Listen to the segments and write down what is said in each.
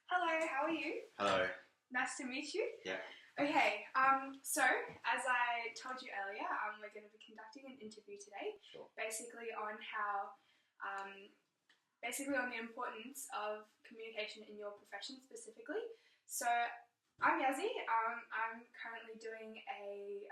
Hello, how are you? Hello. Nice to meet you. Yeah. Okay, so as I told you earlier, we're going to be conducting an interview today, Sure. basically on how, basically on the importance of communication in your profession specifically. So I'm Yazzie. I'm currently doing a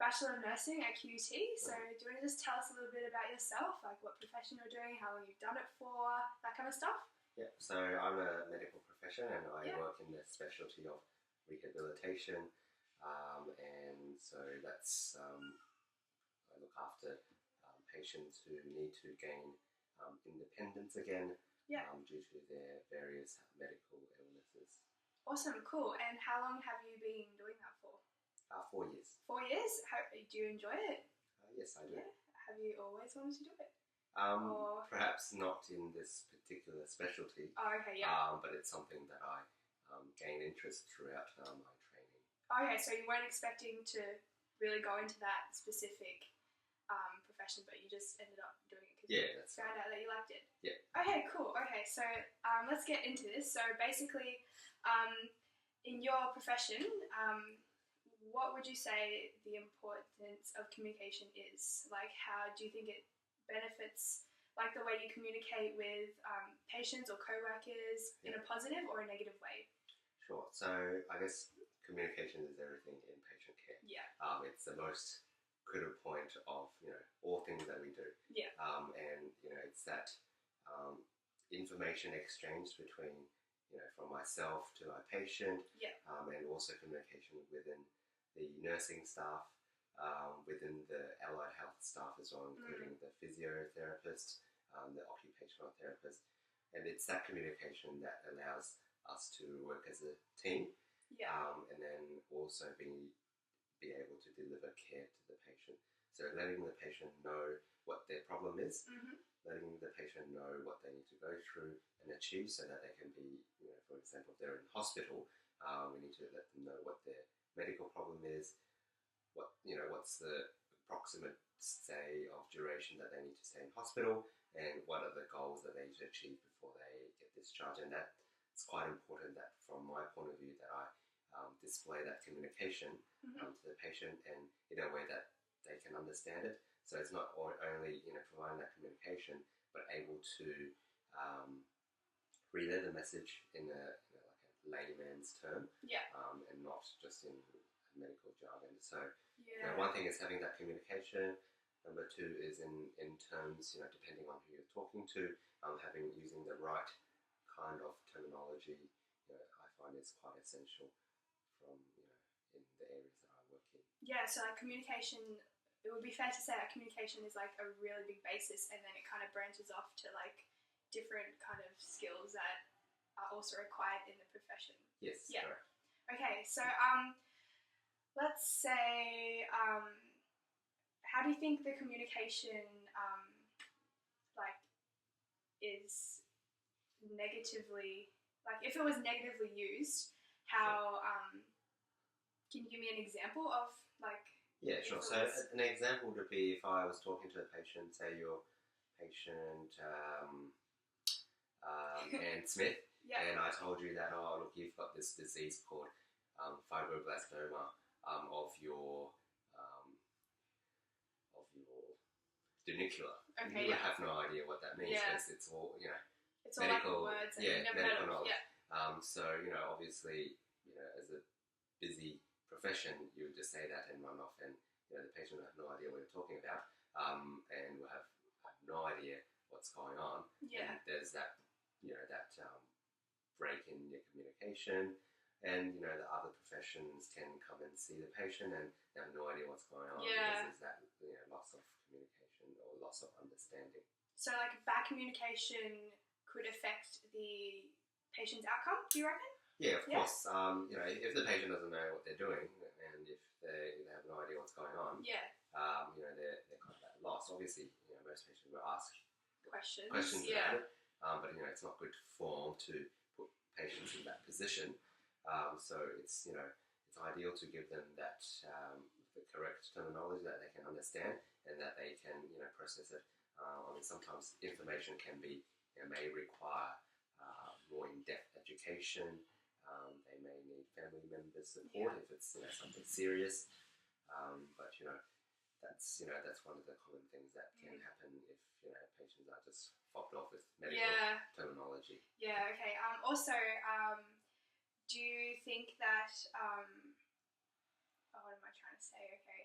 Bachelor of Nursing at QUT. So do you want to just tell us a little bit about yourself, like what profession you're doing, how long you've done it for, that kind of stuff? Yeah. So I'm a medical professional and I Yeah. work in the specialty of rehabilitation, and so that's I look after patients who need to gain independence again Yeah. due to their various medical illnesses. Awesome, cool. And how long have you been doing that for? 4 years. 4 years? Do you enjoy it? Yes, I do. Yeah. Have you always wanted to do it? Or... Perhaps not in this particular specialty. Oh, okay, yeah. But it's something that I gained interest throughout my training. Okay, so you weren't expecting to really go into that specific profession, but you just ended up doing it because you found out that you liked it. Yeah. Okay, cool. Okay, so let's get into this. So basically, in your profession, what would you say the importance of communication is? Like, how do you think it benefits, like, the way you communicate with patients or co-workers in a positive or a negative way? Sure. So I guess communication is everything in patient care. Yeah. It's the most critical point of all things that we do. Yeah. And it's that information exchange between from myself to my patient. Yeah. And also communication within the nursing staff, within the allied health staff as well, including the physiotherapist, the occupational therapist. And it's that communication that allows us to work as a team. Yeah. And then also be able to deliver care to the patient. So letting the patient know what their problem is, letting the patient know what they need to go through and achieve so that they can be, for example, if they're in hospital, we need to let them know what their medical problem is, what's the approximate stay of duration that they need to stay in hospital, and what are the goals that they need to achieve before they get discharged. And that's quite important that from my point of view that I display that communication to the patient and in a way that they can understand it. So it's not only providing that communication, but able to relay the message in a like a layman's term, and not just in medical jargon. So one thing is having that communication. Number two is in terms, depending on who you're talking to, using the right kind of terminology. I find is quite essential from in the areas that I work in. Yeah, so like communication, it would be fair to say that communication is like a really big basis, and then it kind of branches off to like different kind of skills that are also required in the profession. Yes, yeah. Correct. Okay, so let's say, how do you think the communication is negatively, like if it was negatively used, how can you give me an example of like? Yeah, sure. So an example would be if I was talking to a patient, say your patient Anne Smith, and I told you that, oh look, you've got this disease called fibroblastoma of your genicular. Okay, you would have no idea what that means because it's all it's medical, all like words and medical knowledge. Yeah. So obviously as a busy profession, you would just say that and run off, and the patient will have no idea what you're talking about, and will have no idea what's going on. Yeah. And there's that break in your communication, and the other professions can come and see the patient and they have no idea what's going on because there's that loss of communication or loss of understanding. So like bad communication could affect the patient's outcome, do you reckon? Yeah, of course. If the patient doesn't know what they're doing and if they have no idea what's going on, they're kind of at loss. Obviously, most patients will ask questions about it, but it's not good form to put patients in that position. So it's ideal to give them that the correct terminology that they can understand and that they can process it. Sometimes information can be may require more in-depth medication. They may need family members support if it's something serious. But that's one of the common things that can happen if patients are just fobbed off with medical terminology. Yeah. Okay. Also, do you think that what am I trying to say? Okay.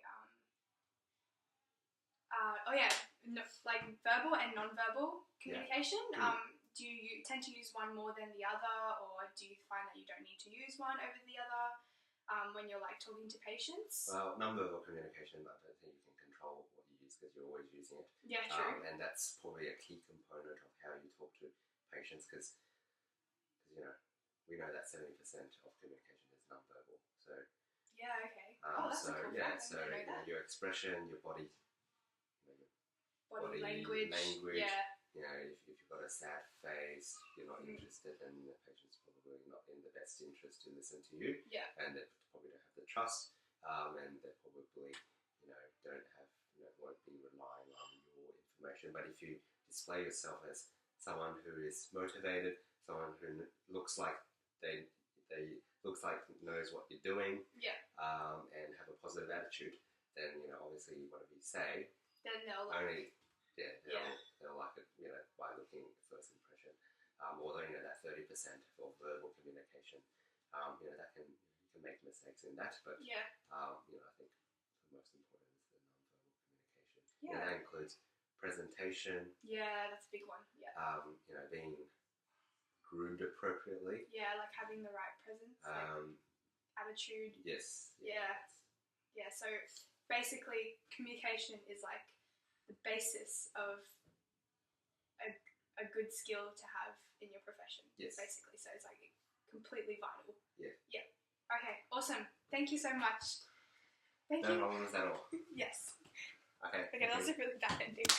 Like verbal and non-verbal communication. Do you tend to use one more than the other, or do you find that you don't need to use one over the other when you're like talking to patients? Well, non-verbal communication, I don't think you can control what you use because you're always using it. Yeah, true. And that's probably a key component of how you talk to patients because we know that 70% of communication is non-verbal. So yeah, okay. That's a cool fact. So your expression, your body language. Yeah. If you've got a sad face, you're not interested, then the patient's probably not in the best interest to listen to you. Yeah. And they probably don't have the trust, and they probably won't be relying on your information. But if you display yourself as someone who is motivated, someone who looks like knows what you're doing, and have a positive attitude, then obviously whatever you say, then they'll like they'll like it by looking at first impression. Although that 30% of verbal communication, that you can make mistakes in that, but I think the most important is the non-verbal communication. Yeah. That includes presentation. Yeah, that's a big one. Yeah. Being groomed appropriately. Yeah, like having the right presence, attitude. Yes. Yeah. Yeah. So basically, communication is like the basis of a good skill to have in your profession. Yes. Basically, so it's like completely vital. Yeah. Yeah. Okay. Awesome. Thank you so much. Thank you. No problems at all. Yes. Okay. Okay, that's a really bad ending.